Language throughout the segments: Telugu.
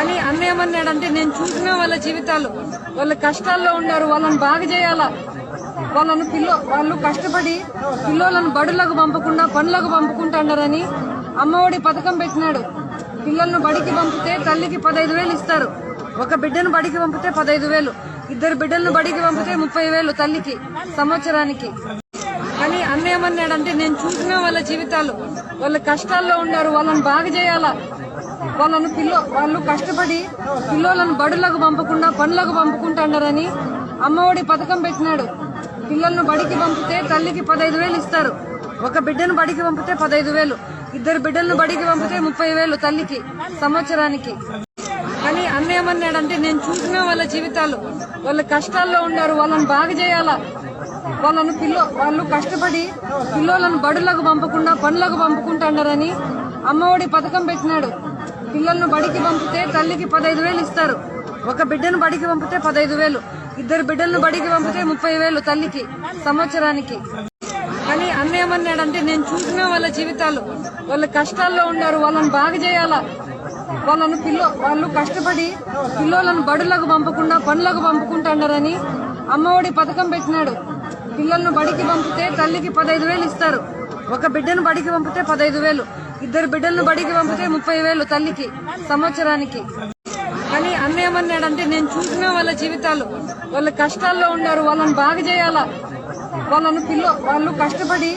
కానీ అన్న ఏమన్నాడంటే నేను చూసిన వాళ్ళ జీవితాలు, వాళ్ళ కష్టాల్లో ఉన్నారు, వాళ్ళని బాగా చేయాలా, వాళ్ళు కష్టపడి పిల్లలను బడులకు పంపకుండా పనులకు పంపుకుంటున్నారని అమ్మఒడి పథకం పెట్టినాడు. పిల్లలను బడికి పంపితే తల్లికి 15,000 ఇస్తారు. ఒక బిడ్డను బడికి పంపితే 15,000, 2 బిడ్డలను బడికి పంపితే 30,000 తల్లికి సంవత్సరానికి. కానీ అన్న ఏమన్నాడంటే నేను చూసిన వాళ్ళ జీవితాలు, వాళ్ళ కష్టాల్లో ఉన్నారు, వాళ్ళని బాగా చేయాలా, వాళ్ళు కష్టపడి పిల్లలను బడులకు పంపకుండా పనులకు పంపుకుంటున్నారని అమ్మఒడి పథకం పెట్టినాడు. పిల్లలను బడికి పంపితే తల్లికి 15,000 ఇస్తారు. ఒక బిడ్డను బడికి పంపితే 15,000, 2 బిడ్డలను బడికి పంపితే 30,000 తల్లికి సంవత్సరానికి. కానీ అన్న ఏమన్నాడంటే నేను చూసిన వాళ్ళ జీవితాలు, వాళ్ళ కష్టాల్లో ఉన్నారు, వాళ్ళని బాగా చేయాలా, వాళ్ళు కష్టపడి పిల్లలను బడులకు పంపకుండా పనులకు పంపుకుంటున్నారని అమ్మఒడి పథకం పెట్టినాడు. పిల్లలను బడికి పంపితే తల్లికి 15,000 ఇస్తారు. ఒక బిడ్డను బడికి పంపితే 15,000, 2 బిడ్డలను బడికి పంపితే 30,000 తల్లికి సంవత్సరానికి. కానీ అన్న ఏమన్నాడంటే నేను చూసిన వాళ్ళ జీవితాలు, వాళ్ళ కష్టాల్లో ఉన్నారు, వాళ్ళని బాగా చేయాలా, వాళ్ళు కష్టపడి పిల్లలను బడులకు పంపకుండా పనులకు పంపుకుంటున్నారని అమ్మఒడి పథకం పెట్టినాడు. పిల్లలను బడికి పంపితే తల్లికి 15,000 ఇస్తారు. ఒక బిడ్డను బడికి పంపితే 15,000, 2 బిడ్డలను బడికి పంపితే 30,000 తల్లికి సంవత్సరానికి. కానీ అన్న ఏమన్నాడంటే నేను చూసిన వాళ్ళ జీవితాలు, వాళ్ళ కష్టాల్లో ఉన్నారు, వాళ్ళని బాగా చేయాలా, వాళ్ళు కష్టపడి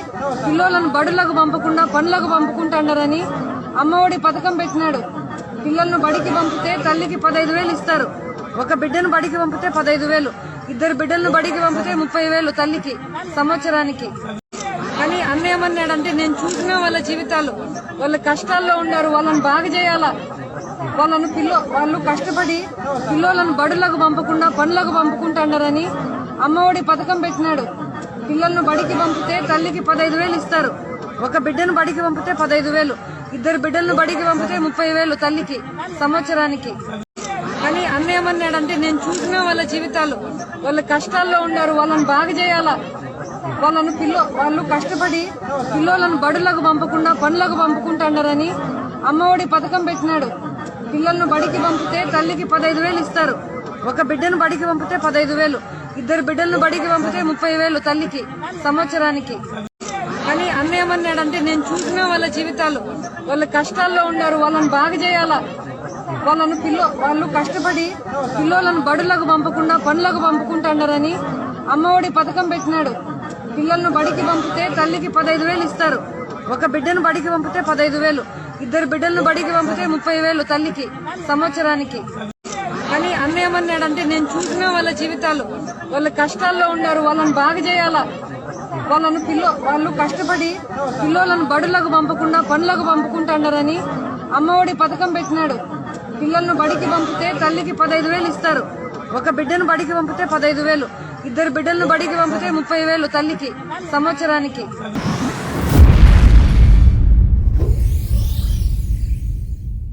పిల్లలను బడులకు పంపకుండా పనులకు పంపుకుంటున్నారని అమ్మఒడి పథకం పెట్టినాడు. పిల్లలను బడికి పంపితే తల్లికి 15,000 ఇస్తారు. ఒక బిడ్డను బడికి పంపితే 15,000, 2 బిడ్డలను బడికి పంపితే 30,000 తల్లికి సంవత్సరానికి. కానీ అన్న ఏమన్నాడంటే నేను చూసిన వాళ్ళ జీవితాలు, వాళ్ళ కష్టాల్లో ఉన్నారు, వాళ్ళని బాగా చేయాలా, వాళ్ళు కష్టపడి పిల్లలను బడులకు పంపకుండా పనులకు పంపుకుంటున్నారని అమ్మఒడి పథకం పెట్టినాడు. పిల్లలను బడికి పంపితే తల్లికి 15,000 ఇస్తారు. ఒక బిడ్డను బడికి పంపితే 15,000, 2 బిడ్డలను బడికి పంపితే 30,000 తల్లికి సంవత్సరానికి. కానీ అన్న ఏమన్నాడంటే నేను చూసిన వాళ్ళ జీవితాలు, వాళ్ళ కష్టాల్లో ఉన్నారు, వాళ్ళని బాగా చేయాలా, వాళ్ళు కష్టపడి పిల్లలను బడులకు పంపకుండా పనులకు పంపుకుంటున్నారని అమ్మఒడి పథకం పెట్టినాడు. పిల్లలను బడికి పంపితే తల్లికి 15,000 ఇస్తారు. ఒక బిడ్డను బడికి పంపితే 15,000, 2 బిడ్డలను బడికి పంపితే 30,000 తల్లికి సంవత్సరానికి. కానీ అన్న ఏమన్నాడంటే నేను చూసిన వాళ్ళ జీవితాలు, వాళ్ళ కష్టాల్లో ఉన్నారు, వాళ్ళని బాగా చేయాలా, వాళ్ళు కష్టపడి పిల్లలను బడులకు పంపకుండా పనులకు పంపుకుంటున్నారని అమ్మఒడి పథకం పెట్టినాడు. పిల్లలను బడికి పంపితే తల్లికి 15,000 ఇస్తారు. ఒక బిడ్డను బడికి పంపితే 15,000, 2 బిడ్డలను బడికి పంపితే 30,000 తల్లికి సంవత్సరానికి. కానీ అన్న ఏమన్నాడంటే నేను చూసిన వాళ్ళ జీవితాలు, వాళ్ళ కష్టాల్లో ఉన్నారు, వాళ్ళని బాగా చేయాలా, వాళ్ళు కష్టపడి పిల్లలను బడులకు పంపకుండా పనులకు పంపుకుంటున్నారని అమ్మఒడి పథకం పెట్టినాడు. పిల్లలను బడికి పంపితే తల్లికి 15,000 ఇస్తారు. ఒక బిడ్డను బడికి పంపితే 15,000, 2 బిడ్డలను బడికి పంపితే 30,000 తల్లికి సంవత్సరానికి.